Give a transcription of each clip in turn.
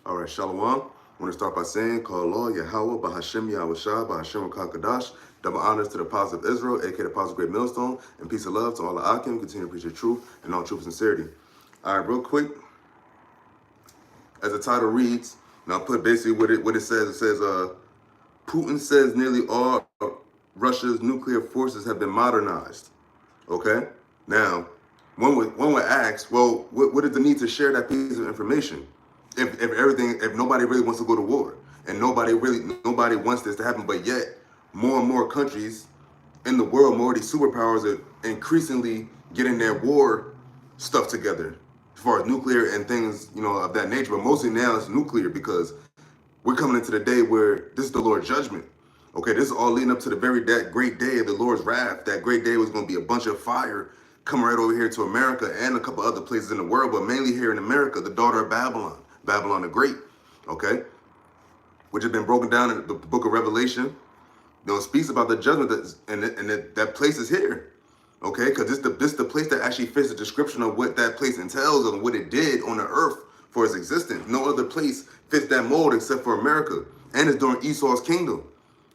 All right, Shalom. I want to start by saying, Call Allah, Yahawah, BAHASHAM, YAHAWASHI, BAHASHAM, Kadash. Double honors to the Apostle of Israel, aka the Apostle of Great Millstone, and peace and love to all the Akim. Continue to preach the truth and all truth and sincerity. All right, real quick, as the title reads, and I'll put basically what it says. It says, Putin says nearly all of Russia's nuclear forces have been modernized. Okay? Now, one would ask, well, what is the need to share that piece of information? If nobody really wants to go to war, and nobody wants this to happen, but yet more and more countries in the world, more of these superpowers are increasingly getting their war stuff together as far as nuclear and things, of that nature. But mostly now it's nuclear because we're coming into the day where this is the Lord's judgment. Okay, this is all leading up to that great day of the Lord's wrath. That great day was going to be a bunch of fire coming right over here to America and a couple other places in the world, but mainly here in America, the daughter of Babylon the Great, okay, which has been broken down in the book of Revelation. Speaks about the judgment that place is here, okay, because this the place that actually fits the description of what that place entails and what it did on the earth for its existence. No other place fits that mold except for America, and it's during Esau's kingdom,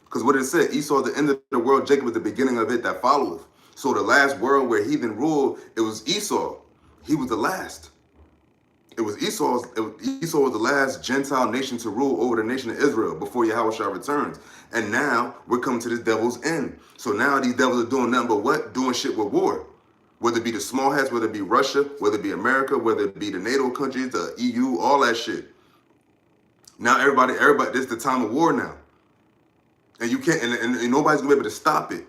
because what it said, Esau is the end of the world, Jacob is the beginning of it that followeth. So the last world where heathen ruled, it was Esau. He was the last. It was Esau was the last Gentile nation to rule over the nation of Israel before Yahawashi returns. And now we're coming to this devil's end. So now these devils are doing nothing but what? Doing shit with war. Whether it be the small hats, whether it be Russia, whether it be America, whether it be the NATO countries, the EU, all that shit. Now everybody, this is the time of war now. And you can't, and nobody's gonna be able to stop it.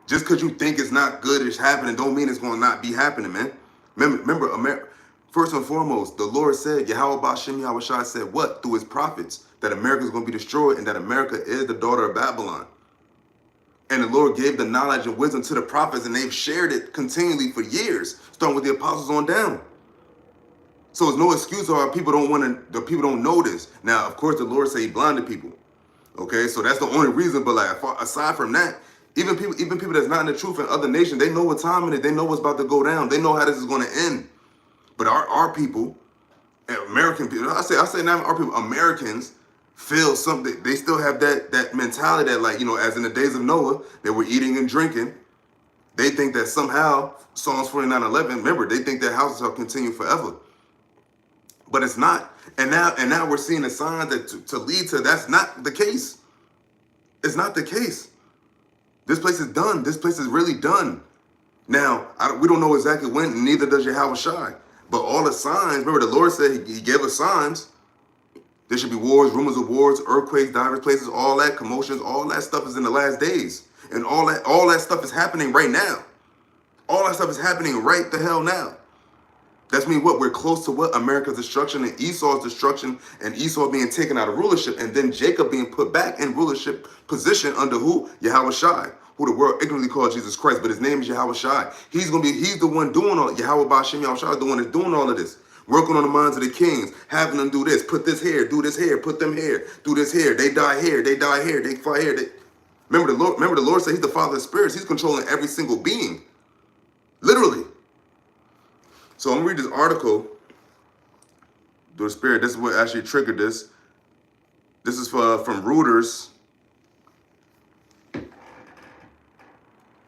Just because you think it's not good, it's happening, don't mean it's gonna not be happening, man. Remember, first and foremost, the Lord said, Yahawah BAHASHAM YAHAWASHI said what? Through his prophets, that America is going to be destroyed and that America is the daughter of Babylon. And the Lord gave the knowledge and wisdom to the prophets, and they've shared it continually for years, starting with the apostles on down. So it's no excuse why people don't know this. Now, of course, the Lord said he blinded people. Okay, so that's the only reason. But aside from that, even people that's not in the truth in other nations, they know what time it is. They know what's about to go down. They know how this is going to end. But our people, American people, I say now our people, Americans, feel something. They still have that mentality that, as in the days of Noah, they were eating and drinking. They think that somehow, Psalms 49:11, remember, they think their houses will continue forever. But it's not. And now we're seeing the signs that to lead to that's not the case. It's not the case. This place is done. This place is really done. Now, we don't know exactly when, neither does Yahawashi. But all the signs, remember the Lord said he gave us signs. There should be wars, rumors of wars, earthquakes, diverse places, all that, commotions, all that stuff is in the last days. And all that stuff is happening right now. All that stuff is happening right the hell now. That's mean what? We're close to what? America's destruction and Esau's destruction, and Esau being taken out of rulership, and then Jacob being put back in rulership position under who? Yahawashi, who the world ignorantly calls Jesus Christ, but his name is Yahawashi. He's the one doing all, Yahawah BAHASHAM YAHAWASHI, the one that's doing all of this. Working on the minds of the kings, having them do this, put this here, do this here, put them here, do this here. They die here, they fly here. Remember the Lord said he's the Father of spirits. He's controlling every single being. Literally. So I'm going to read this article through the Spirit. This is what actually triggered this. This is from Reuters.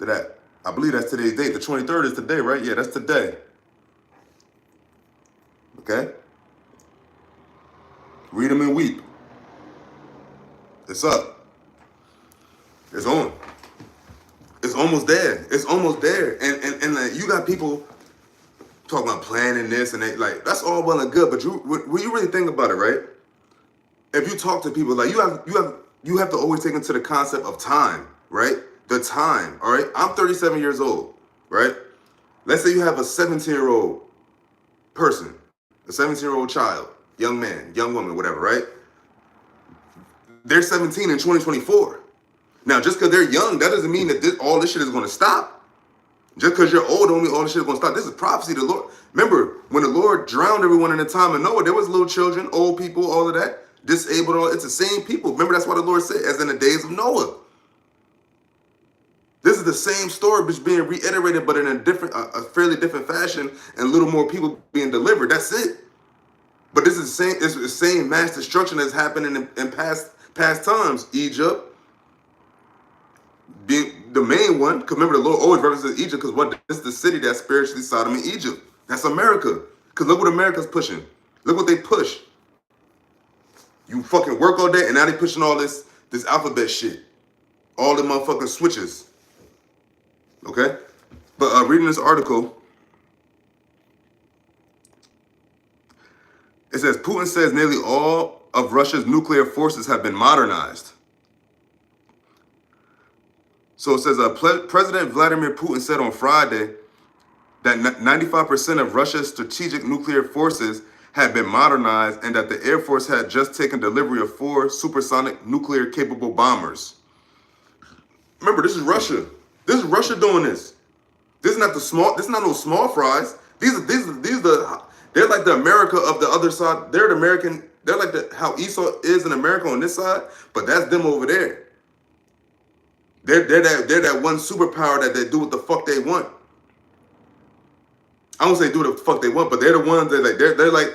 I believe that's today's date. The 23rd is today, right? Yeah, that's today. Okay? Read them and weep. It's up. It's on. It's almost there. It's almost there. And you got people talking about planning this and that, that's all well and good, but when you really think about it, right? If you talk to people, you have to always take into the concept of time, right? The time, all right? I'm 37 years old, right? Let's say you have a 17-year-old person, a 17-year-old child, young man, young woman, whatever, right? They're 17 in 2024. Now, just because they're young, that doesn't mean that all this shit is going to stop. Just because you're old, don't mean all this shit is going to stop. This is prophecy. The Lord, remember, when the Lord drowned everyone in the time of Noah, there was little children, old people, all of that, disabled, it's the same people. Remember, that's what the Lord said, as in the days of Noah. This is the same story, but it's being reiterated, but in a fairly different fashion, and a little more people being delivered. That's it. But this is the same. It's the same mass destruction that's happening in past times. Egypt being the main one. Because remember, the Lord always references Egypt because what? This is the city that's spiritually Sodom and Egypt. That's America. Because look what America's pushing. Look what they push. You fucking work all day, and now they pushing all this alphabet shit. All the motherfucking switches. Okay? But reading this article, it says, Putin says nearly all of Russia's nuclear forces have been modernized. So it says, President Vladimir Putin said on Friday that 95% of Russia's strategic nuclear forces had been modernized and that the Air Force had just taken delivery of 4 supersonic nuclear-capable bombers. Remember, this is Russia. This is Russia doing this. This is not the small. This is not no small fries. These are they're like the America of the other side. They're the American. They're like how Esau is in America on this side, but that's them over there. They're that one superpower that they do what the fuck they want. I don't say do what the fuck they want, but they're the ones that like they're like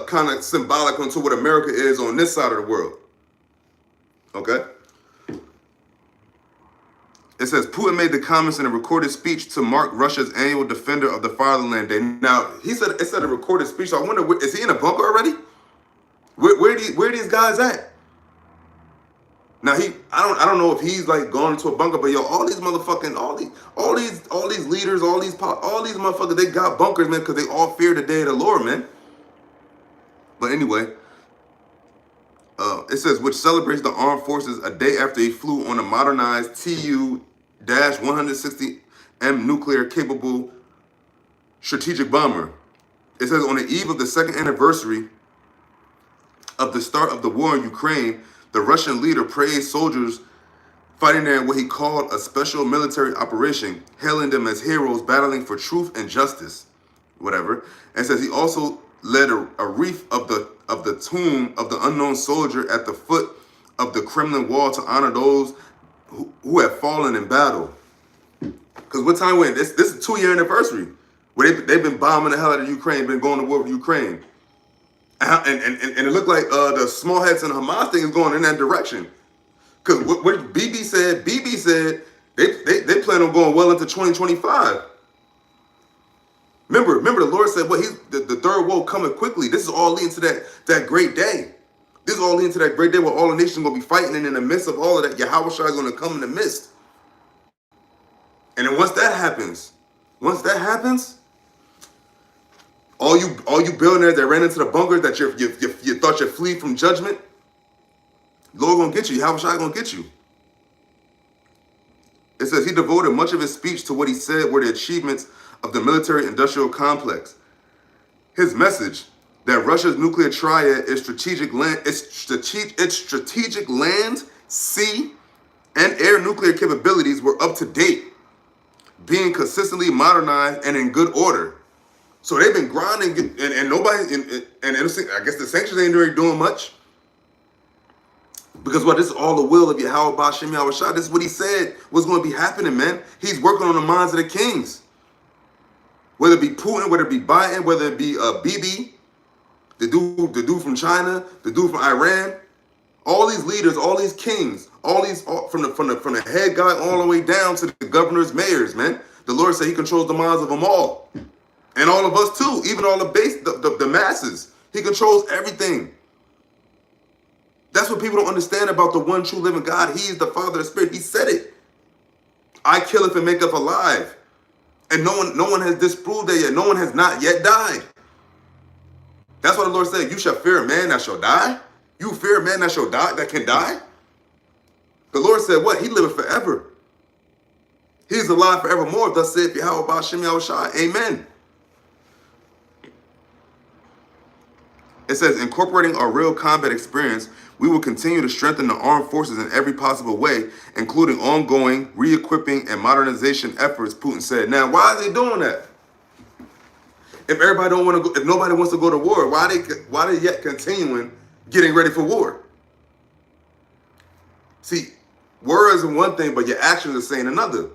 kind of symbolic onto what America is on this side of the world. Okay. It says Putin made the comments in a recorded speech to mark Russia's annual Defender of the Fatherland Day. Now he said it said a recorded speech. So I wonder, is he in a bunker already? Where are these guys at? Now I don't know if he's like gone into a bunker, but yo, all these motherfucking all these leaders, all these motherfuckers, they got bunkers, man, because they all fear the day of the Lord, man. But anyway, it says which celebrates the armed forces a day after he flew on a modernized Tu-160M nuclear-capable strategic bomber. It says on the eve of the second anniversary of the start of the war in Ukraine, the Russian leader praised soldiers fighting there in what he called a special military operation, hailing them as heroes battling for truth and justice, whatever. And says he also led a wreath of the tomb of the unknown soldier at the foot of the Kremlin wall to honor those who have fallen in battle. Because what time we're in? This is a 2-year anniversary where they've been bombing the hell out of Ukraine, been going to war with Ukraine. And it looked like the small hats and Hamas thing is going in that direction. Because what BB said they plan on going well into 2025. Remember the Lord said, the third woe coming quickly. This is all leading to that great day. This is all leading to that great day where all the nations are going to be fighting, and in the midst of all of that, YAHAWASHI is going to come in the midst. And then once that happens, all you billionaires that ran into the bunkers that you thought you flee from judgment, Lord gonna get you. YAHAWASHI gonna get you. It says he devoted much of his speech to what he said were the achievements of the military-industrial complex. His message that Russia's nuclear triad is strategic land, sea, and air nuclear capabilities were up to date, being consistently modernized and in good order. So they've been grinding, and nobody, and I guess the sanctions ain't really doing much. Because this is all the will of Yahawah, BAHASHAM, YAHAWASHI. This is what he said was going to be happening, man. He's working on the minds of the kings. Whether it be Putin, whether it be Biden, whether it be Bibi, the dude from China, the dude from Iran, all these leaders, all these kings, from the head guy all the way down to the governors, mayors, man. The Lord said he controls the minds of them all. And all of us too, even all the masses. He controls everything. That's what people don't understand about the one true living God. He is the Father of Spirit. He said it. I killeth and maketh alive. And no one has disproved that yet. No one has not yet died. That's what the Lord said. You shall fear a man that shall die. You fear a man that shall die, that can die. The Lord said what? He liveth forever. He is alive forevermore. Thus saith Yahawah, BAHASHAM, YAHAWASHI. Amen. It says, incorporating our real combat experience, we will continue to strengthen the armed forces in every possible way, including ongoing re-equipping and modernization efforts, Putin said. Now, why are they doing that? If everybody don't want to go, if nobody wants to go to war, why are they yet continuing getting ready for war? See, words are one thing, but your actions are saying another.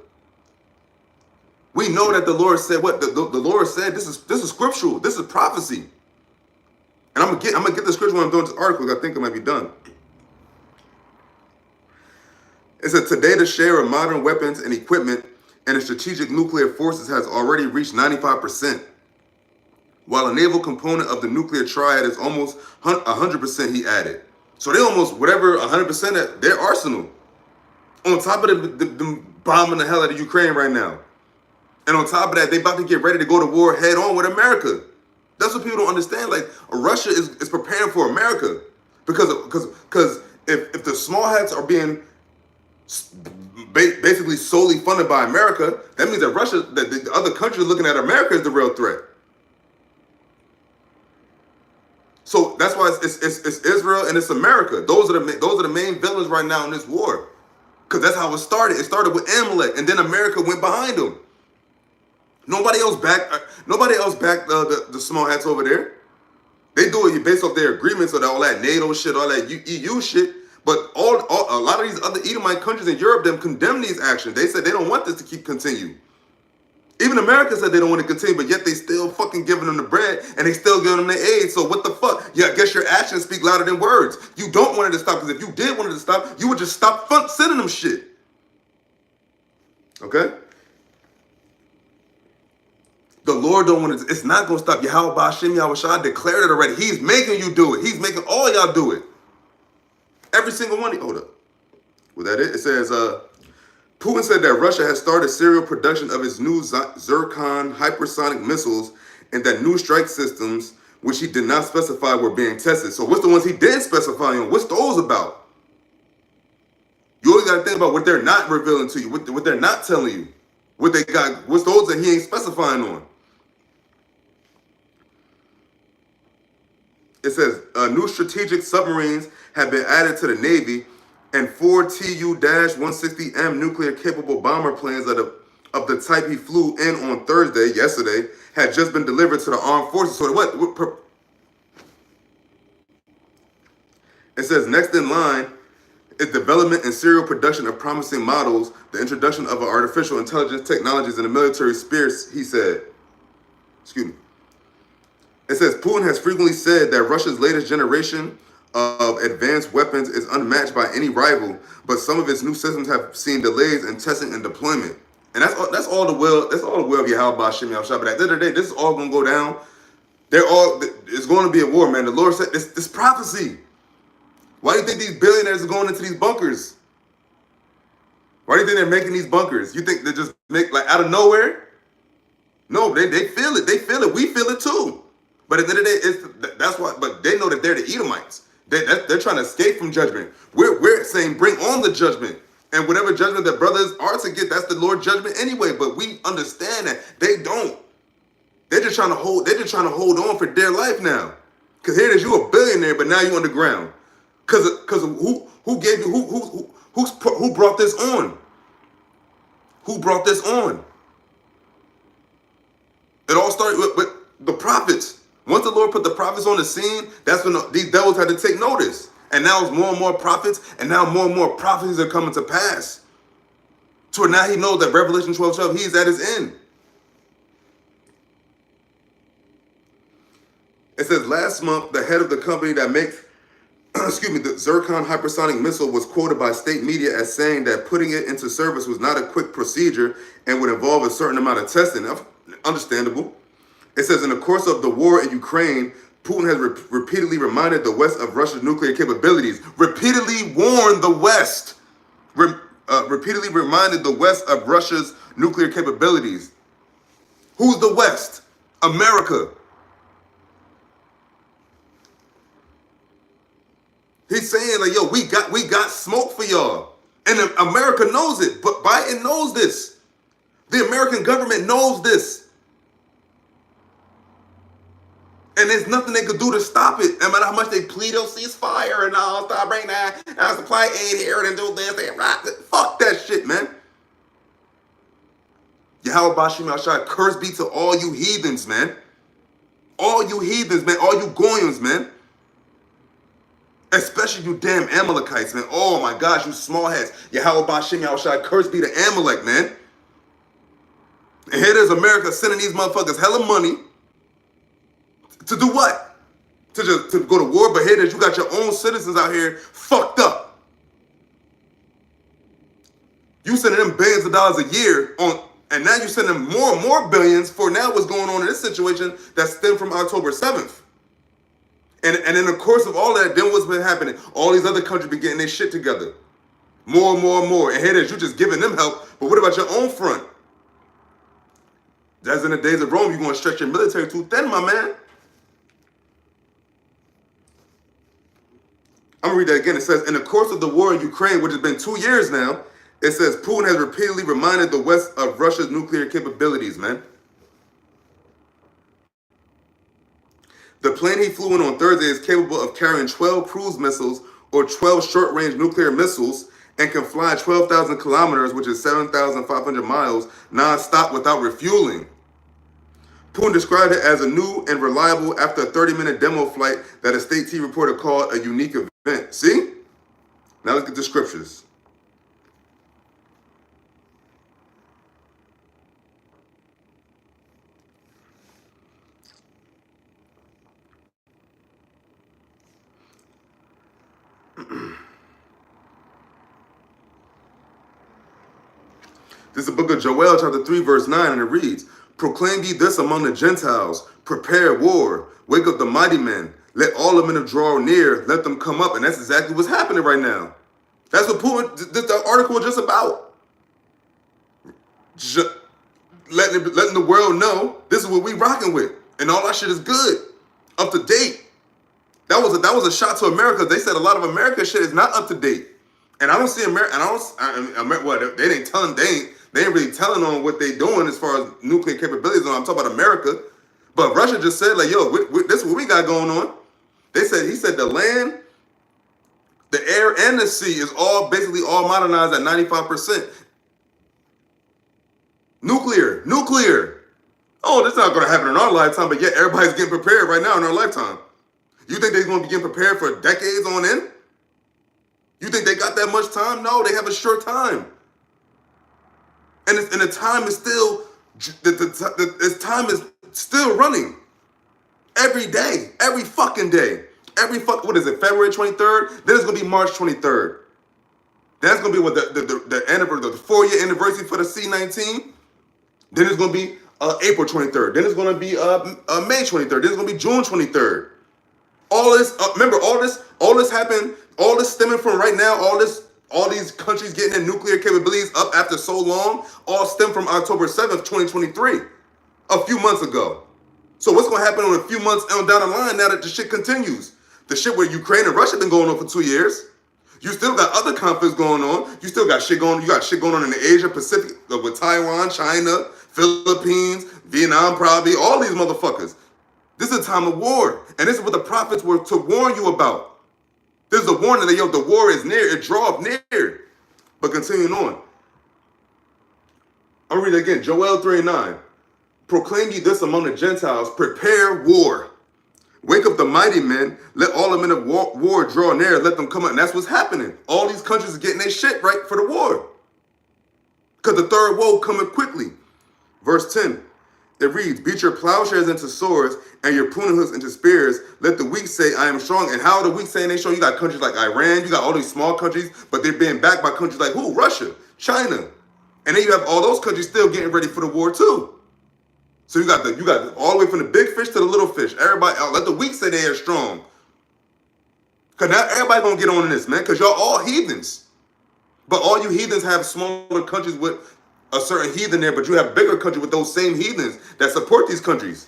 We know that the Lord said what? The Lord said, this is scriptural. This is prophecy. And I'm gonna get the scripture when I'm doing this article. I think it might be done. It said today the share of modern weapons and equipment and the strategic nuclear forces has already reached 95%, while a naval component of the nuclear triad is almost 100%, he added. So they almost, whatever, 100% of their arsenal. On top of the bombing the hell out of Ukraine right now. And on top of that, they about to get ready to go to war head on with America. That's what people don't understand. Like, Russia is preparing for America. Because if the small hats are being basically solely funded by America, that means that Russia, that the other countries looking at America is the real threat. So that's why it's Israel and it's America. Those are the main villains right now in this war. Because that's how it started. It started with Amalek, and then America went behind them. Nobody else backed the small hats over there. They do it based off their agreements or all that NATO shit, all that EU shit. But a lot of these other Edomite countries in Europe, them condemn these actions. They said they don't want this to continue. Even America said they don't want to continue, but yet they still fucking giving them the bread and they still giving them the aid. So what the fuck? Yeah, I guess your actions speak louder than words. You don't want it to stop, because if you did want it to stop, you would just stop sending them shit. Okay? The Lord don't want it. It's not going to stop. Yahawah BAHASHAM YAHAWASHI declared it already. He's making you do it. He's making all y'all do it. Every single one. Hold up. Was that it? It says, Putin said that Russia has started serial production of its new Zircon hypersonic missiles and that new strike systems, which he did not specify, were being tested. So what's the ones he did specify on? What's those about? You always got to think about what they're not revealing to you, what they're not telling you. What they got, what's those that he ain't specifying on? It says new strategic submarines have been added to the Navy, and 4 Tu-160M nuclear-capable bomber planes of the type he flew in on yesterday, had just been delivered to the armed forces. So it says next in line is development and serial production of promising models, the introduction of artificial intelligence technologies in the military spheres, he said. Excuse me. It says Putin has frequently said that Russia's latest generation of advanced weapons is unmatched by any rival, but some of its new systems have seen delays in testing and deployment. And that's all the will of Yahawah BAHASHAM YAHAWASHI. But at the end of the day, this is all going to go down. It's going to be a war, man. The Lord said this prophecy. Why do you think these billionaires are going into these bunkers? Why do you think they're making these bunkers? You think they just make like out of nowhere? No, they feel it. They feel it. We feel it too. But at the end of the day, that's why. But they know that they're the Edomites. They're trying to escape from judgment. We're saying bring on the judgment, and whatever judgment that brothers are to get, that's the Lord's judgment anyway. But we understand that they don't. They're just trying to hold. They're just trying to hold on for dear life now. Cause here it is, you a billionaire, but now you underground. Cause who gave you who brought this on? Who brought this on? It all started with the prophets. Once the Lord put the prophets on the scene, that's when these devils had to take notice. And now it's more and more prophets, and now more and more prophecies are coming to pass. So now he knows that Revelation 12:12, he's at his end. It says last month, the head of the company that makes the Zircon hypersonic missile was quoted by state media as saying that putting it into service was not a quick procedure and would involve a certain amount of testing. Understandable. It says in the course of the war in Ukraine, Putin has repeatedly reminded the West of Russia's nuclear capabilities. Repeatedly warned the West. Repeatedly reminded the West of Russia's nuclear capabilities. Who's the West? America. He's saying like, yo, we got smoke for y'all. And America knows it, but Biden knows this. The American government knows this. And there's nothing they could do to stop it. No matter how much they plead, they'll ceasefire and all, stop bringing that, supply aid here and do this and right. Fuck that shit, man. Yahawah BAHASHAM YAHAWASHI, curse be to all you heathens, man. All you heathens, man. All you goyim, man. Especially you damn Amalekites, man. Oh my gosh, you small heads. Yahawah BAHASHAM YAHAWASHI, curse be to Amalek, man. And here there's America sending these motherfuckers hella money. To do what? to go to war, but here that you got your own citizens out here fucked up. You sending them billions of dollars a year on, and now you sending them more and more billions for now what's going on in this situation that stemmed from October 7th. And in the course of all that, then what's been happening? All these other countries been getting their shit together. More and more and more. And here it is, you just giving them help. But what about your own front? As in the days of Rome, you're going to stretch your military too thin, my man. I'm going to read that again. It says, in the course of the war in Ukraine, which has been 2 years now, it says, Putin has repeatedly reminded the West of Russia's nuclear capabilities, man. The plane he flew in on Thursday is capable of carrying 12 cruise missiles or 12 short-range nuclear missiles and can fly 12,000 kilometers, which is 7,500 miles, non-stop without refueling. Putin described it as a new and reliable after a 30-minute demo flight that a state TV reporter called a unique event. See? Now let's get the scriptures. This is the book of Joel, chapter 3, verse 9, and it reads, proclaim ye this among the Gentiles, prepare war, wake up the mighty men, let all the men draw near, let them come up. And that's exactly what's happening right now. That's what Putin, the article is just about. Letting the world know this is what we rocking with. And all that shit is good, up to date. That was a shot to America. They said a lot of America shit is not up to date. And I don't see America, they ain't really telling on what they doing as far as nuclear capabilities. I'm talking about America. But Russia just said, like, yo, this is what we got going on. He said the land, the air, and the sea is basically all modernized at 95%. Nuclear. Oh, that's not going to happen in our lifetime, but yet everybody's getting prepared right now in our lifetime. You think they're going to be getting prepared for decades on end? You think they got that much time? No, they have a short time. And the time is still, time is still running. Every day, every fucking day. What is it, February 23rd? Then it's going to be March 23rd. That's going to be what the 4-year anniversary for the C-19. Then it's going to be April 23rd. Then it's going to be May 23rd. Then it's going to be June 23rd. All this, remember, all this happened, all this stemming from right now, all these countries getting their nuclear capabilities up after so long, all stem from October 7th, 2023, a few months ago. So what's going to happen in a few months down the line now that the shit continues? The shit where Ukraine and Russia been going on for 2 years. You still got other conflicts going on. You still got shit going on. You got shit going on in the Asia Pacific with Taiwan, China, Philippines, Vietnam, probably, all these motherfuckers. This is a time of war. And this is what the prophets were to warn you about. This is a warning that, yo, the war is near. It draweth near. But continuing on. I'll read it again. Joel 3:9. Proclaim ye this among the Gentiles. Prepare war. Wake up the mighty men. Let all the men of war draw near. Let them come out. And that's what's happening. All these countries are getting their shit right for the war. Because the third woe coming quickly. Verse 10. It reads, beat your plowshares into swords and your pruning hooks into spears. Let the weak say, I am strong. And how are the weak saying they strong? You got countries like Iran. You got all these small countries, but they're being backed by countries like who? Russia, China. And then you have all those countries still getting ready for the war too. So you got all the way from the big fish to the little fish. Everybody, let the weak say they are strong. Because now everybody going to get on in this, man, because y'all all heathens. But all you heathens have smaller countries with a certain heathen there, but you have bigger countries with those same heathens that support these countries.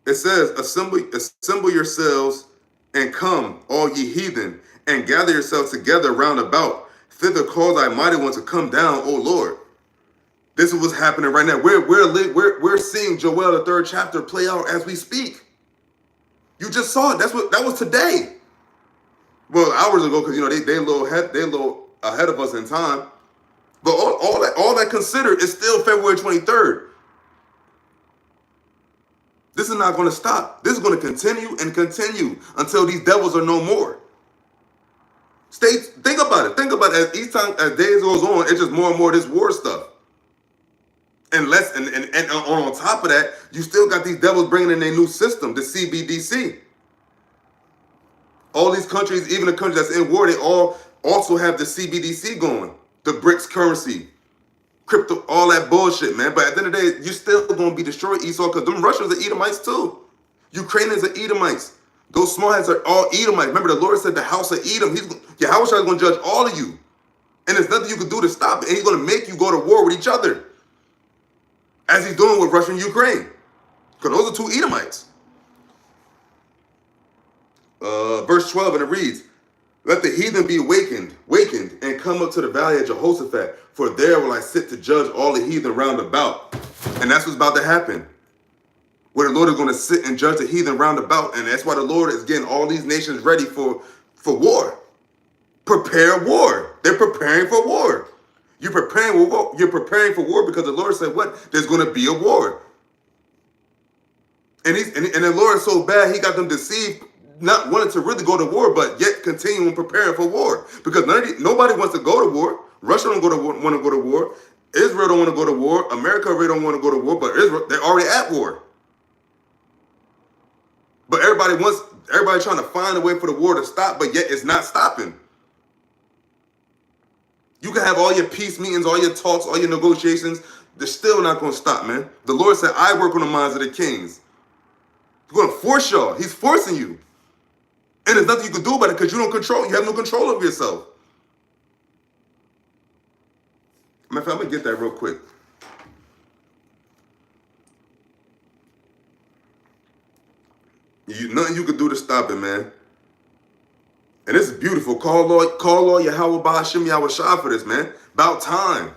It says, assemble yourselves and come, all ye heathen, and gather yourselves together round about. Thither cause thy mighty one to come down, O Lord. This is what's happening right now. We're seeing Joel, the 3rd chapter, play out as we speak. You just saw it. That was today. Well, hours ago, because they a little ahead of us in time. But all that considered is still February 23rd. This is not going to stop. This is going to continue and continue until these devils are no more. Think about it. Think about it. As days goes on, it's just more and more of this war stuff. And on top of that, you still got these devils bringing in their new system, the CBDC. All these countries, even the countries that's in war, they all also have the CBDC going. The BRICS currency, crypto, all that bullshit, man. But at the end of the day, you're still going to be destroyed, Esau, because them Russians are Edomites too. Ukrainians are Edomites. Those small heads are all Edomites. Remember, the Lord said the house of Edom, Yahawashai is going to judge all of you. And there's nothing you can do to stop it. And he's going to make you go to war with each other, as he's doing with Russia and Ukraine. Because those are two Edomites. Verse 12, and it reads, let the heathen be wakened, and come up to the valley of Jehoshaphat, for there will I sit to judge all the heathen round about. And that's what's about to happen. Where the Lord is going to sit and judge the heathen round about. And that's why the Lord is getting all these nations ready for war. Prepare war. They're preparing for war. You're preparing for war because the Lord said what? There's going to be a war. And the Lord is so bad, he got them deceived, not wanting to really go to war, but yet continuing preparing for war. Because nobody wants to go to war. Russia don't want to go to war. Israel don't want to go to war. America really don't want to go to war, but Israel, they're already at war. But everybody trying to find a way for the war to stop, but yet it's not stopping. You can have all your peace meetings, all your talks, all your negotiations. They're still not going to stop, man. The Lord said, I work on the minds of the kings. He's going to force y'all. He's forcing you. And there's nothing you can do about it because you have no control over yourself. Matter of fact, I'm going to get that real quick. Nothing you can do to stop it, man. And this is beautiful. Call Lord Yahawah BAHASHAM YAHAWASHI for this, man. About time.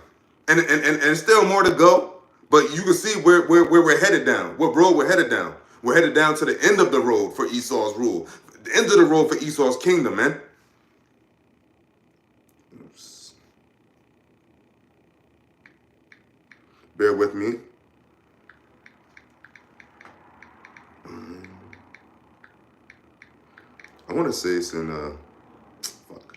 And still more to go. But you can see where we're headed down. What road we're headed down. We're headed down to the end of the road for Esau's rule. The end of the road for Esau's kingdom, man. Oops. Bear with me. I want to say it's in, fuck.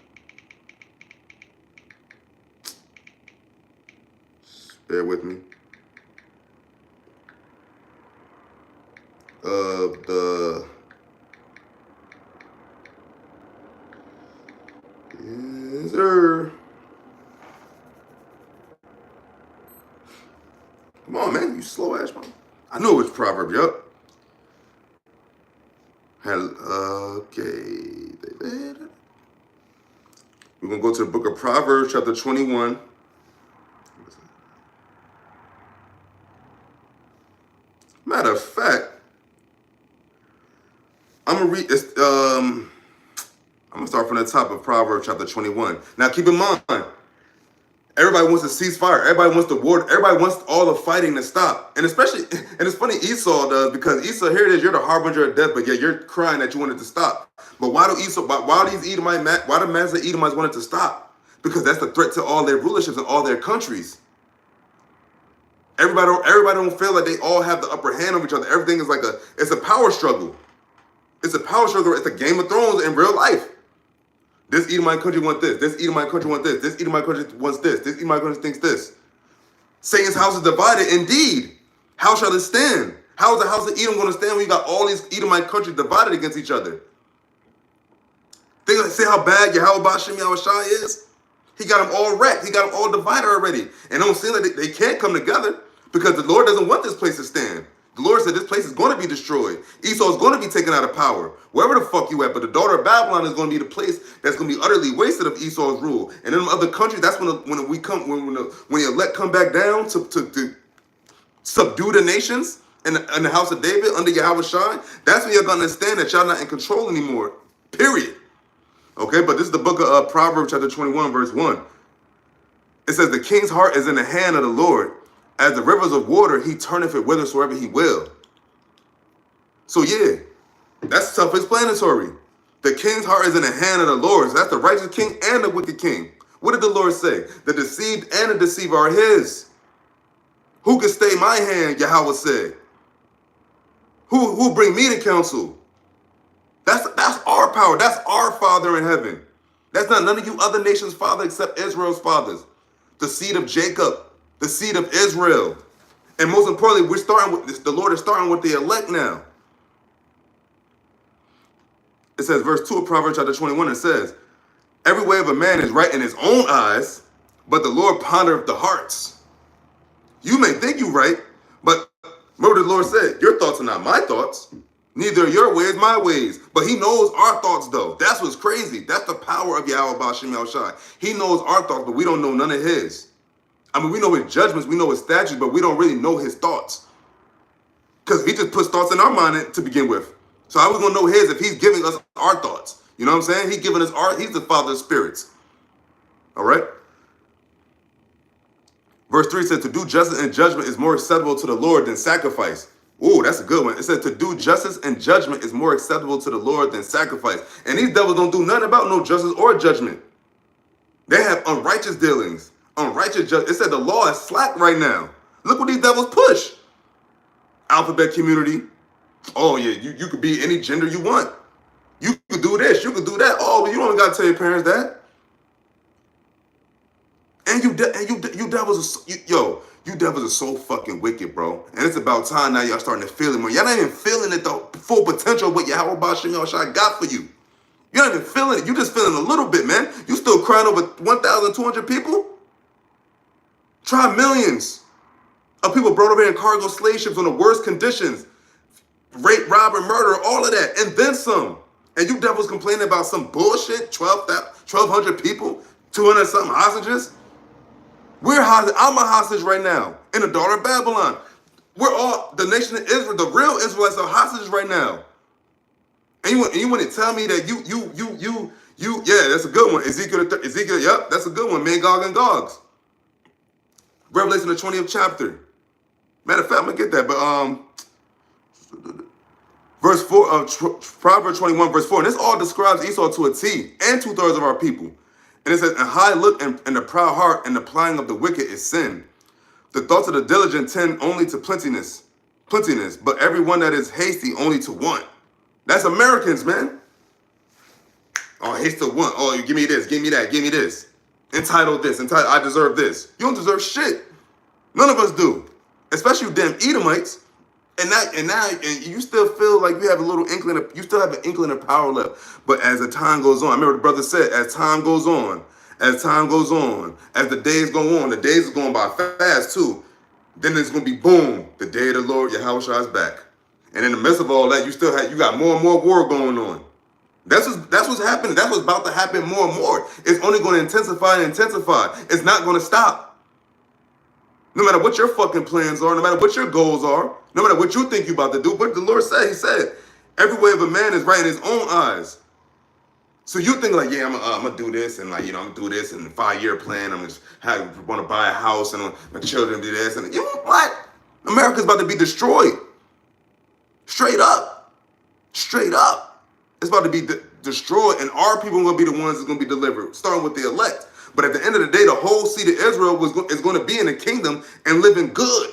Bear with me. Yes, sir. Come on, man. You slow ass, man. I knew it was proverb, yup. Okay. We're going to go to the book of Proverbs, chapter 21. Matter of fact, I'm going to read this. I'm going to start from the top of Proverbs, chapter 21. Now, keep in mind, everybody wants to cease fire. Everybody wants the war. Everybody wants all the fighting to stop. And it's funny, Esau does, because Esau, here it is, you're the harbinger of death, but yet you're crying that you wanted to stop. But why do these Edomites, why the master Edomites wanted to stop? Because that's the threat to all their rulerships and all their countries. Everybody don't feel like they all have the upper hand over each other. Everything is it's a power struggle. It's a power struggle. It's a Game of Thrones in real life. This Edomite country wants this. This Edomite country wants this. This Edomite country wants this. This Edomite country thinks this. Satan's house is divided indeed. How shall it stand? How is the house of Edom going to stand when you got all these Edomite countries divided against each other? See how bad Yahawah BAHASHAM YAHAWASHI is? He got them all wrecked. He got them all divided already. And it don't seem like they can't come together because the Lord doesn't want this place to stand. The Lord said this place is going to be destroyed. Esau is going to be taken out of power. Wherever the fuck you at. But the daughter of Babylon is going to be the place that's going to be utterly wasted of Esau's rule. And in other countries, that's when the elect come back down to subdue the nations in the house of David under Yahawashai. That's when you're going to understand that y'all not in control anymore. Period. Okay, but this is the book of Proverbs chapter 21, verse 1. It says, the king's heart is in the hand of the Lord. As the rivers of water, he turneth it whithersoever he will. So yeah, that's self-explanatory. The king's heart is in the hand of the Lord. So that's the righteous king and the wicked king. What did the Lord say? The deceived and the deceiver are his. Who can stay my hand, Yahawah said. Who bring me to counsel? That's our power. That's our Father in heaven. That's not none of you other nations' father except Israel's fathers. The seed of Jacob. The seed of Israel. And most importantly, we're starting with this, the Lord is starting with the elect now. It says, verse 2 of Proverbs chapter 21, it says, every way of a man is right in his own eyes, but the Lord pondereth the hearts. You may think you're right, but remember the Lord said, your thoughts are not my thoughts. Neither are your ways my ways. But he knows our thoughts, though. That's what's crazy. That's the power of Yahweh BAHASHAM YAHAWASHI. He knows our thoughts, but we don't know none of his. I mean, we know his judgments, we know his statutes, but we don't really know his thoughts. Because he just puts thoughts in our mind to begin with. So how are we going to know his if he's giving us our thoughts? You know what I'm saying? He's giving us he's the Father of spirits. All right? Verse 3 says, to do justice and judgment is more acceptable to the Lord than sacrifice. Ooh, that's a good one. It says to do justice and judgment is more acceptable to the Lord than sacrifice. And these devils don't do nothing about no justice or judgment. They have unrighteous dealings, unrighteous judgment. It said the law is slack right now. Look what these devils push. Alphabet community. Oh yeah, you could be any gender you want. You could do this, you could do that. Oh, but you don't got to tell your parents that. And you devils are you devils are so fucking wicked, bro. And it's about time now y'all starting to feel it more. Y'all not even feeling it, the full potential of what Yahweh BAHASHAM YAHAWASHI got for you. You're not even feeling it. You just feeling a little bit, man. You still crying over 1,200 people? Try millions of people brought over here in cargo slave ships on the worst conditions. Rape, rob, and murder, all of that, and then some. And you devils complaining about some bullshit, 1,200 people, 200 something hostages? We're hostage. I'm a hostage right now in the daughter of Babylon. We're all, the nation of Israel, the real Israelites are hostages right now. And you want to tell me that yeah, that's a good one. Ezekiel, yep, that's a good one. Magog and Gogs. Revelation, the 20th chapter. Matter of fact, I'm going to get that, but verse 4 of Proverbs 21, verse 4, and this all describes Esau to a T and 2/3 of our people. And it says, a high look and the proud heart and the plying of the wicked is sin. The thoughts of the diligent tend only to plentiness, but everyone that is hasty only to want. That's Americans, man. Oh, haste to want. Oh, you give me this, give me that, give me this. Entitled this, I deserve this. You don't deserve shit. None of us do. Especially you damn Edomites. And you still feel like you have a little inkling of, you still have an inkling of power left. But as the time goes on, I remember the brother said, as time goes on, as the days go on, the days are going by fast too. Then it's going to be boom, the day of the Lord, Yahawashi is back. And in the midst of all that, you got more and more war going on. That's what's happening. That's what's about to happen more and more. It's only going to intensify and intensify. It's not going to stop. No matter what your fucking plans are, no matter what your goals are, no matter what you think you're about to do, but the Lord said, he said, every way of a man is right in his own eyes. So you think like, yeah, I'm gonna do this, and like, I'm gonna do this, and 5-year plan, I'm gonna want to buy a house, and my children do this, and you know what? America's about to be destroyed. Straight up. Straight up. It's about to be destroyed, and our people are gonna be the ones that's gonna be delivered, starting with the elect. But at the end of the day, the whole seed of Israel is going to be in the kingdom and living good.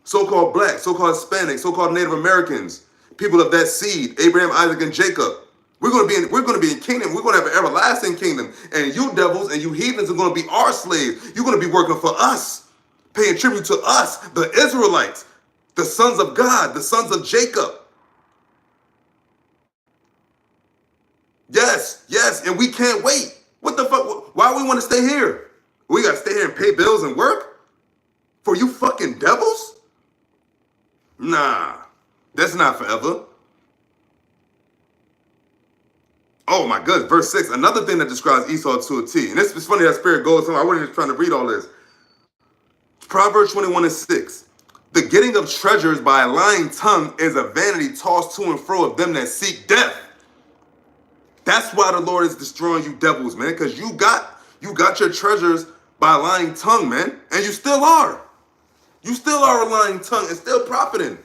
So-called black, so-called Hispanic, so-called Native Americans, people of that seed, Abraham, Isaac, and Jacob. We're going to be in kingdom. We're going to have an everlasting kingdom. And you devils and you heathens are going to be our slaves. You're going to be working for us, paying tribute to us, the Israelites, the sons of God, the sons of Jacob. Yes, and we can't wait. What the fuck? Why we want to stay here? We got to stay here and pay bills and work? For you fucking devils? Nah, that's not forever. Oh my goodness, verse 6, another thing that describes Esau to a T. And it's funny that spirit goes somewhere. I wasn't just trying to read all this. Proverbs 21:6. The getting of treasures by a lying tongue is a vanity tossed to and fro of them that seek death. That's why the Lord is destroying you devils, man, because you got your treasures by a lying tongue, man, and you still are. You still are a lying tongue and still profiting.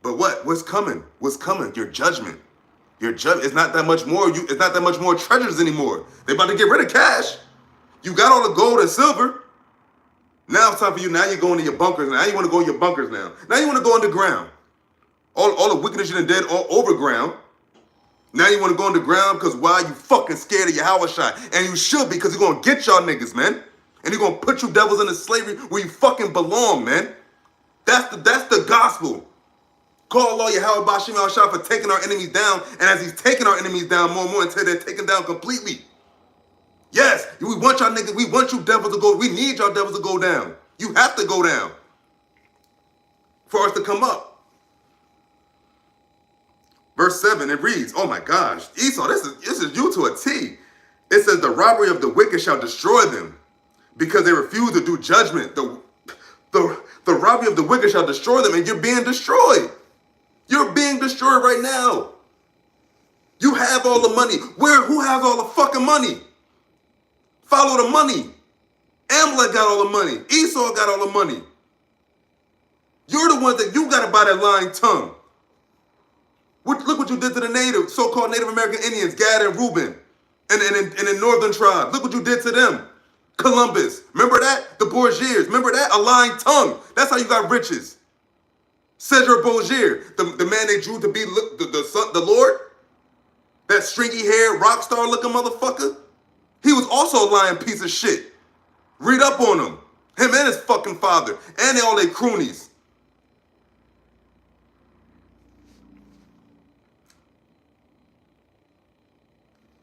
But what's coming? What's coming? Your judgment. Your judgment. It's not that much more. It's not that much more treasures anymore. They're about to get rid of cash. You got all the gold and silver. Now it's time for you. Now you're going to your bunkers. Now you want to go in your bunkers now. Now you want to go underground. All the wickedness you done did all overground. Now you want to go underground because why? You fucking scared of Yahawashi. And you should be, because you're going to get y'all niggas, man. And he's going to put you devils into slavery where you fucking belong, man. That's the gospel. Call Allah Yahawah BAHASHAM YAHAWASHI for taking our enemies down. And as he's taking our enemies down more and more until they're taken down completely. Yes, we want y'all niggas, we want you devils to go, we need y'all devils to go down. You have to go down for us to come up. Verse 7, it reads, oh my gosh, Esau, this is you to a T. It says, the robbery of the wicked shall destroy them because they refuse to do judgment. The robbery of the wicked shall destroy them, and you're being destroyed. You're being destroyed right now. You have all the money. Who has all the fucking money? Follow the money. Amalek got all the money. Esau got all the money. You're the ones that you got to buy that lying tongue. Look what you did to the so-called Native American Indians, Gad and Reuben, and the northern tribes. Look what you did to them. Columbus. Remember that? The Borgiers. Remember that? A lying tongue. That's how you got riches. Cedric Borgier, the man they drew to be the Lord, that stringy hair, rock star looking motherfucker, he was also a lying piece of shit. Read up on him. Him and his fucking father. And all they croonies.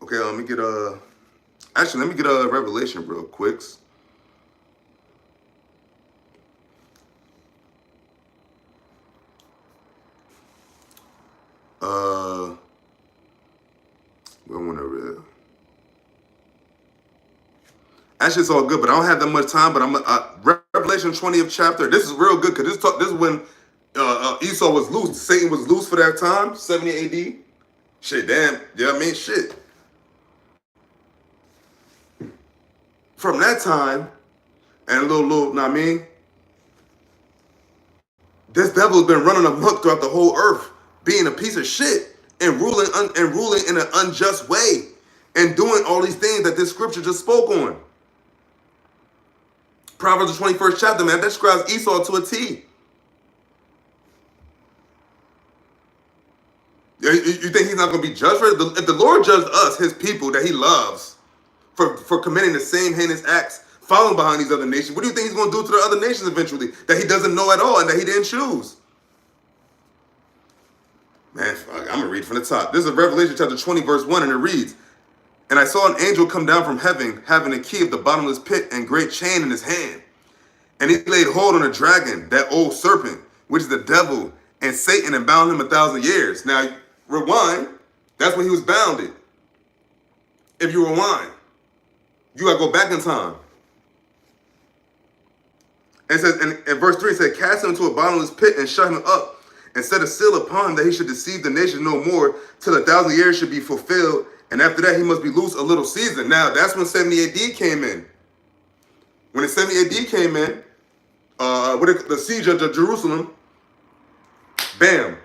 Okay, let me get Revelation real quick. Actually, it's all good, but I don't have that much time. But Revelation 20th chapter. This is real good because this is when Esau was loose. Satan was loose for that time, 70 AD. Shit, damn. Yeah, I mean, shit. From that time, and little, know what I mean? This devil's been running amok throughout the whole earth, being a piece of shit and ruling in an unjust way and doing all these things that this scripture just spoke on. Proverbs the 21st chapter, man, that describes Esau to a T. You think he's not going to be judged for it? If the Lord judged us, his people that he loves, for committing the same heinous acts, following behind these other nations, what do you think he's going to do to the other nations eventually that he doesn't know at all and that he didn't choose? Man, fuck, I'm going to read from the top. This is Revelation chapter 20, verse 1, and it reads, and I saw an angel come down from heaven, having a key of the bottomless pit and great chain in his hand. And he laid hold on a dragon, that old serpent, which is the devil and Satan, and bound him 1,000 years. Now, rewind. That's when he was bounded. If you rewind, you got to go back in time. And it says, and verse 3 said, cast him into a bottomless pit and shut him up, and set a seal upon him that he should deceive the nation no more till 1,000 years should be fulfilled. And after that, he must be loose a little season. Now, that's when 70 AD came in. When the 70 AD came in, with the siege of Jerusalem, bam,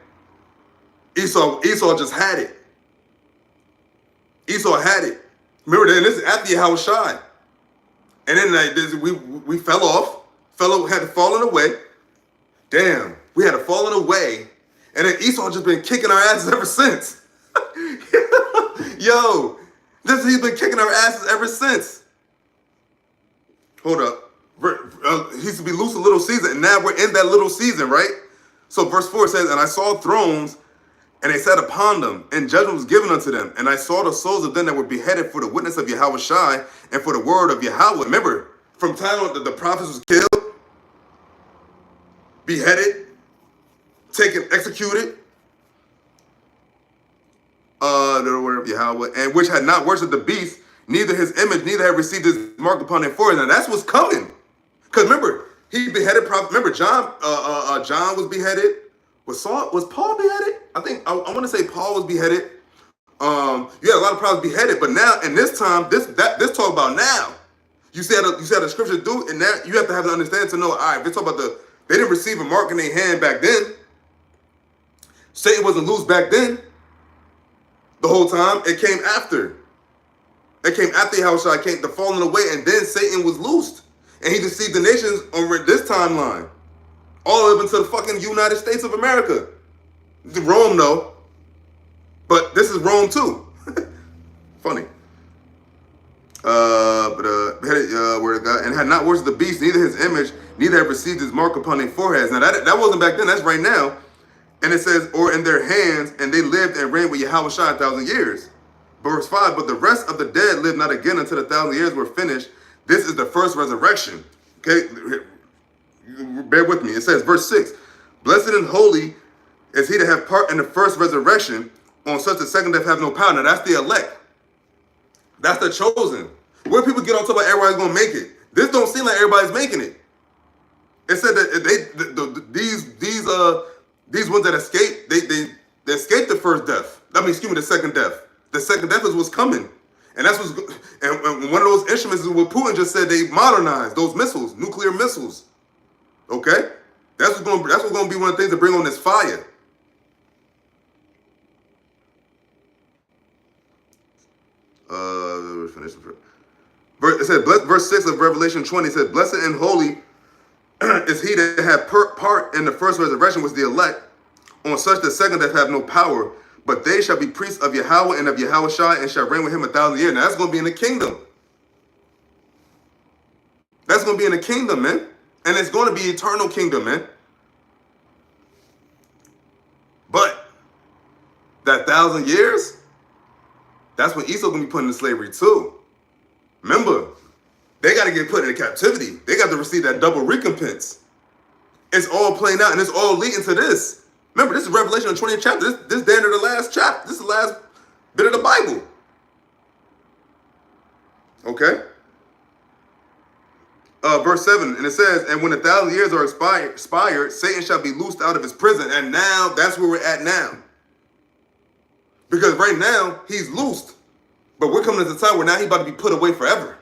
Esau just had it. Esau had it. Remember that this is after Yahawashi. And then we fell off. Had fallen away. Damn, we had fallen away. And then Esau just been kicking our asses ever since. Yo, he's been kicking our asses ever since. Hold up. He used to be loose a little season, and now we're in that little season, right? So verse 4 says, and I saw thrones, and they sat upon them, and judgment was given unto them. And I saw the souls of them that were beheaded for the witness of Yahawashi and for the word of Yahweh. Remember, from time when the prophets was killed, beheaded, executed, the word of Yahweh, and which had not worshipped the beast, neither his image, neither had received his mark upon their forehead. Now that's what's coming. Because remember, he beheaded prophet. Remember, John was beheaded. Was Paul beheaded? I want to say Paul was beheaded. You had a lot of prophets beheaded, but now, and this time, this talk about now. You said the scripture do, and now you have to have an understanding to know, all right, if they talk about they didn't receive a mark in their hand back then. Satan wasn't loose back then. The whole time, it came after. It came after Yahawashi came the falling away, and then Satan was loosed. And he deceived the nations over this timeline. All the way up into the fucking United States of America. Rome, though. But this is Rome, too. Funny. Word of God, and had not worshipped the beast, neither his image, neither have received his mark upon their foreheads. Now that wasn't back then, that's right now. And it says, or in their hands, and they lived and reigned with Yahawashi 1,000 years. Verse 5, but the rest of the dead lived not again until the 1,000 years were finished. This is the first resurrection. Okay, bear with me. It says, verse 6, blessed and holy is he that have part in the first resurrection. On such the second death have no power. Now that's the elect. That's the chosen. Where people get on top about everybody's gonna make it. This don't seem like everybody's making it. It said that these ones that escaped, they escaped the first death. The second death. The second death is what's coming. And that's what's, and one of those instruments is what Putin just said they modernized, those missiles, nuclear missiles. Okay? That's what's gonna be one of the things to bring on this fire. It said, verse 6 of Revelation 20 said, blessed and holy is he that had part in the first resurrection, was the elect. On such the second death have no power, but they shall be priests of Yahawah and of Yahawashi, and shall reign with him 1,000 years. Now that's going to be in the kingdom. That's going to be in the kingdom, man. And it's going to be eternal kingdom, man. But that 1,000 years, that's when Esau going to be put into slavery too. Remember, they got to get put into captivity. They got to receive that double recompense. It's all playing out, and it's all leading to this. Remember, this is Revelation, the 20th chapter. This is the end of the last chapter. This is the last bit of the Bible. Okay? Verse 7, and it says, and when 1,000 years are expired, Satan shall be loosed out of his prison. And now, that's where we're at now. Because right now, he's loosed. But we're coming to the time where now he's about to be put away forever.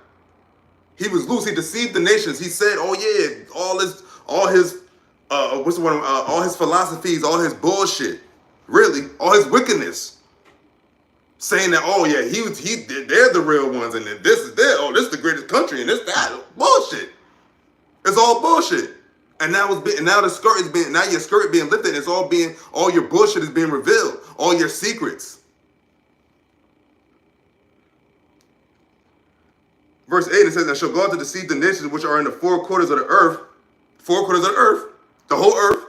He was loose. He deceived the nations. He said, "Oh yeah, all his philosophies, all his bullshit, really, all his wickedness, saying that, oh yeah, they're the real ones, and this is the greatest country, and that bullshit. It's all bullshit. And now your skirt is being lifted. And all your bullshit is being revealed, all your secrets." Verse 8, it says, and shall go out to deceive the nations which are in the four quarters of the earth, the whole earth,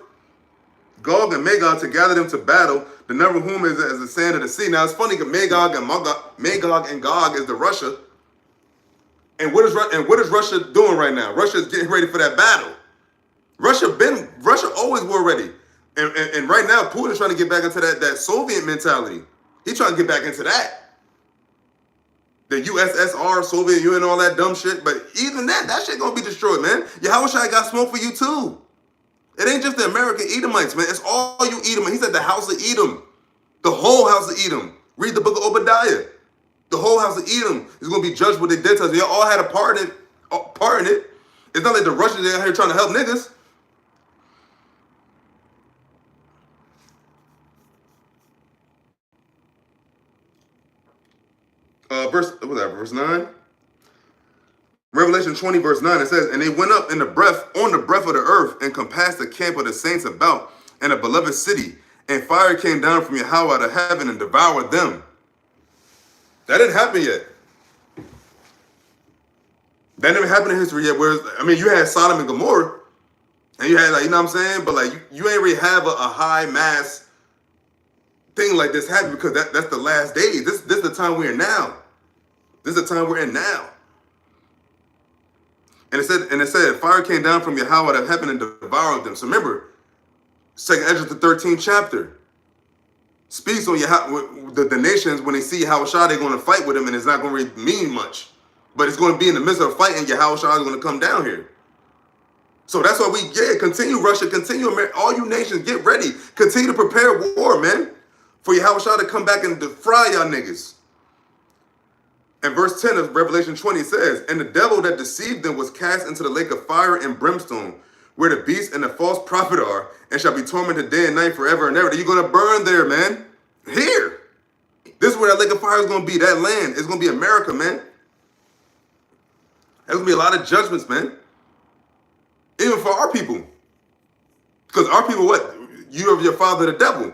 Gog and Magog, to gather them to battle, the number of whom is as the sand of the sea. Now it's funny because Magog and Gog is the Russia. And what is Russia doing right now? Russia is getting ready for that battle. Russia always were ready. And right now, Putin is trying to get back into that Soviet mentality. He's trying to get back into that. The USSR, Soviet Union, all that dumb shit. But even that shit gonna be destroyed, man. Yahawashi got smoke for you too. It ain't just the American Edomites, man. It's all you Edom. He said the house of Edom. The whole house of Edom. Read the book of Obadiah. The whole house of Edom is gonna be judged with the dead. They all had a part in it. It's not like the Russians out here trying to help niggas. Verse 9. Revelation 20, verse 9, it says, and they went up on the breath of the earth, and compassed the camp of the saints about, and a beloved city. And fire came down from Yahawah out of heaven and devoured them. That didn't happen yet. That never happened in history yet. Whereas, you had Sodom and Gomorrah, and you had, you know what I'm saying? But, you ain't really have a high mass thing like this happen, because that's the last days. This is the time we're in now. This is the time we're in now. And it said, fire came down from Yahawah out of heaven and devoured them. So remember, 2nd Ezra, the 13th chapter, speaks on the nations, when they see Yahawashi, they're going to fight with him, and it's not going to really mean much. But it's going to be in the midst of a fight, and Yahawashi is going to come down here. So that's why continue Russia, continue America, all you nations, get ready. Continue to prepare war, man, for Yahawashi to come back and fry y'all niggas. And verse 10 of Revelation 20 says, and the devil that deceived them was cast into the lake of fire and brimstone, where the beast and the false prophet are, and shall be tormented day and night forever and ever. You're going to burn there, man. Here. This is where that lake of fire is going to be. That land is going to be America, man. There's going to be a lot of judgments, man. Even for our people. Because our people, what? You have your father, the devil.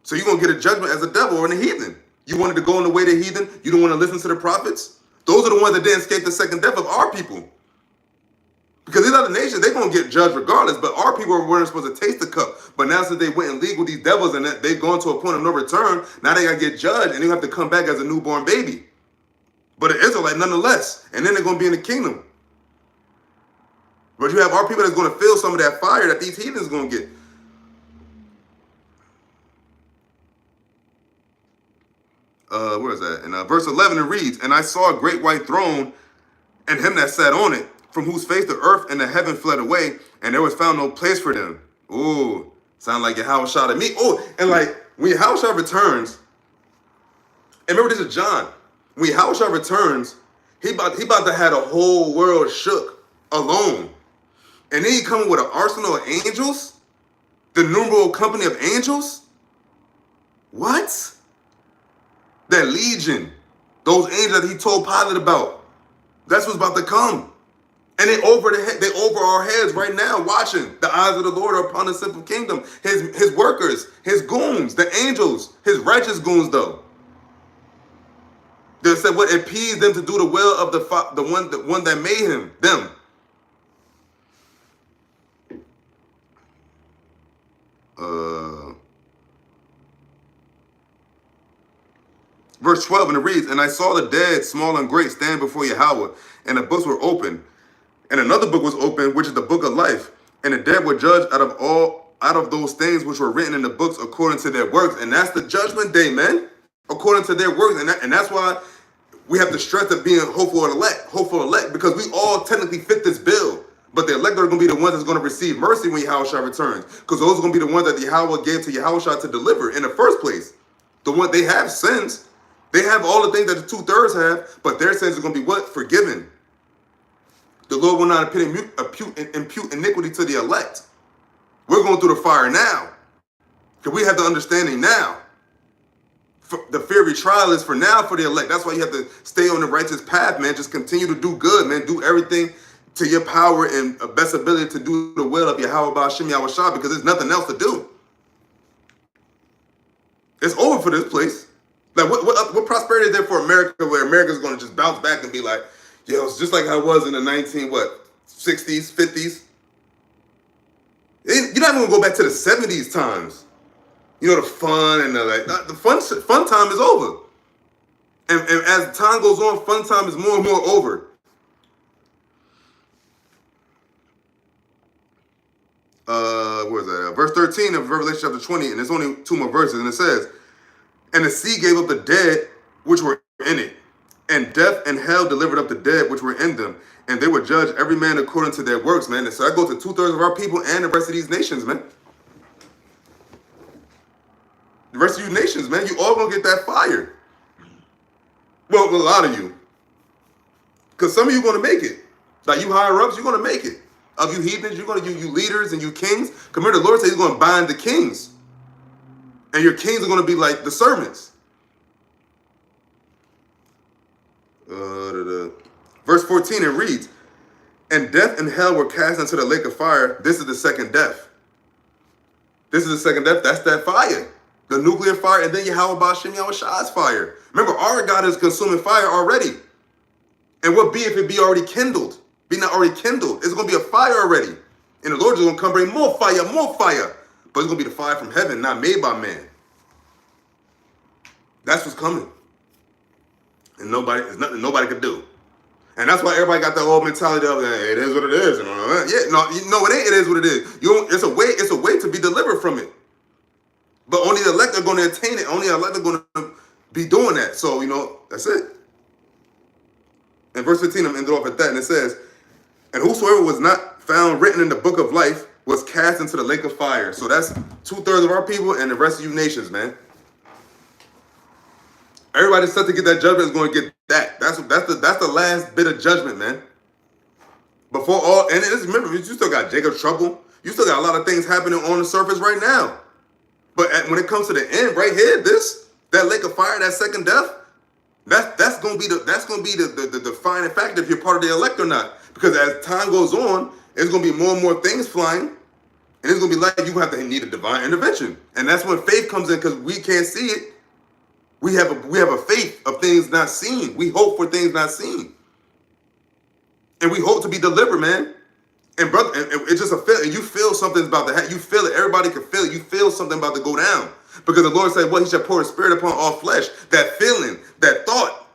So you're going to get a judgment as a devil or a heathen. You wanted to go in the way of the heathen. You don't want to listen to the prophets. Those are the ones that didn't escape the second death of our people. Because these other nations, they're going to get judged regardless, but our people weren't supposed to taste the cup. But now since they went in league with these devils and they've gone to a point of no return, now they got to get judged and they have to come back as a newborn baby. But an Israelite nonetheless. And then they're going to be in the kingdom. But you have our people that's going to feel some of that fire that these heathens are going to get. Where is that? In verse 11 it reads, and I saw a great white throne and him that sat on it, from whose face the earth and the heaven fled away, and there was found no place for them. Ooh, sound like Yahawashi to me. Oh, and like when Yahawashi returns, and remember this is John. When Yahawashi returns, he about to have the whole world shook alone. And then he coming with an arsenal of angels? The numerable company of angels? What? That legion. Those angels that he told Pilate about. That's what's about to come. And they over our heads right now, watching. The eyes of the Lord are upon the simple kingdom. His workers, his goons, the angels, his righteous goons though. They said what appeased them to do the will of the one that made them. Verse 12, and it reads, and I saw the dead, small and great, stand before Yahawah, and the books were open. And another book was open, which is the book of life. And the dead were judged out of those things which were written in the books according to their works. And that's the judgment day, man. According to their works. And that's why we have the stress of being hopeful elect, because we all technically fit this bill. But the elect are going to be the ones that's going to receive mercy when Yahawashi returns. Because those are going to be the ones that Yahawah gave to Yahawashi to deliver in the first place. The one they have sins. They have all the things that the 2/3 have, but their sins are going to be what? Forgiven. The Lord will not impute iniquity to the elect. We're going through the fire now. Because we have the understanding now. The fiery trial is for now for the elect. That's why you have to stay on the righteous path, man. Just continue to do good, man. Do everything to your power and best ability to do the will of Yahawah BAHASHAM YAHAWASHI, because there's nothing else to do. It's over for this place. Like what prosperity is there for America, where America's going to just bounce back and be like, yo, it's just like how it was in the 60s, 50s. You're not even going to go back to the 70s times. You know, the fun and the fun time is over. And as time goes on, fun time is more and more over. Where is that? Verse 13 of Revelation chapter 20, and there's only 2 more verses, and it says, and the sea gave up the dead which were in it, and death and hell delivered up the dead which were in them, and they would judge every man according to their works, man. And so that goes to 2/3 of our people and the rest of these nations, man. The rest of you nations, man, you all gonna get that fire. Well, a lot of you. Because some of you gonna make it. Like you higher ups, you're gonna make it. Of you heathens, you leaders and you kings. Come here, the Lord says he's gonna bind the kings. And your kings are going to be like the servants. Verse 14, it reads, and death and hell were cast into the lake of fire. This is the second death. This is the second death. That's that fire. The nuclear fire, and then Yahawah BAHASHAM YAHAWASHI's fire. Remember, our God is consuming fire already. And what be if it be already kindled? Be not already kindled. It's going to be a fire already. And the Lord is going to come bring more fire, more fire. But it's going to be the fire from heaven, not made by man. That's what's coming. And there's nothing nobody could do. And that's why everybody got that old mentality of, hey, it is what it is. And all that. Yeah, no, it ain't. It is what it is. It's a way to be delivered from it. But only the elect are going to attain it. Only the elect are going to be doing that. So, that's it. In verse 15, I'm ended off at that. And it says, and whosoever was not found written in the book of life was cast into the lake of fire. So that's 2/3 of our people and the rest of you nations, man. Everybody set to get that judgment is going to get that. That's the last bit of judgment, man. Before all, and remember, you still got Jacob's trouble. You still got a lot of things happening on the surface right now. But when it comes to the end, right here, that lake of fire, that second death, that's going to be the defining factor if you're part of the elect or not. Because as time goes on, it's going to be more and more things flying. And it's going to be like you have to need a divine intervention. And that's when faith comes in, because we can't see it. We have a faith of things not seen. We hope for things not seen. And we hope to be delivered, man. And brother, and it's just a feeling. You feel something's about to happen. You feel it. Everybody can feel it. You feel something about to go down. Because the Lord said, well, he shall pour his spirit upon all flesh. That feeling, that thought.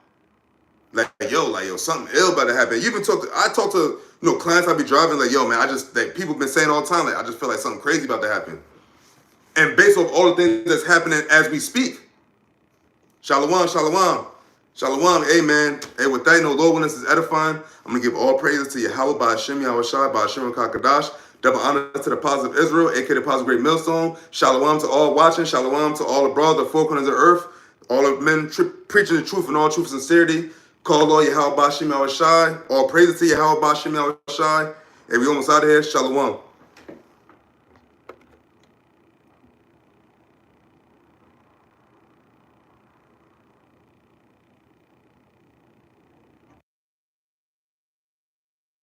Like yo, something ill about to happen. I talk to clients I be driving, like, yo, man, people been saying all the time, like, I just feel like something crazy about to happen. And based off all the things that's happening as we speak. Shalom, shalom. Shalom, amen. Hey, with that, Lord, when this is edifying, I'm going to give all praises to Yahawah, BAHASHAM, YAHAWASHI, BAHASHAM, Kakadash. Double honor to the positive Israel, aka the positive great millstone. Shalom to all watching. Shalom to all abroad, the four corners of the earth. All of men preaching the truth in all truth and sincerity. Call Lord Yahawah, BAHASHAM, YAHAWASHI. All praises to Yahawah, BAHASHAM, YAHAWASHI. Hey, we almost out of here. Shalom.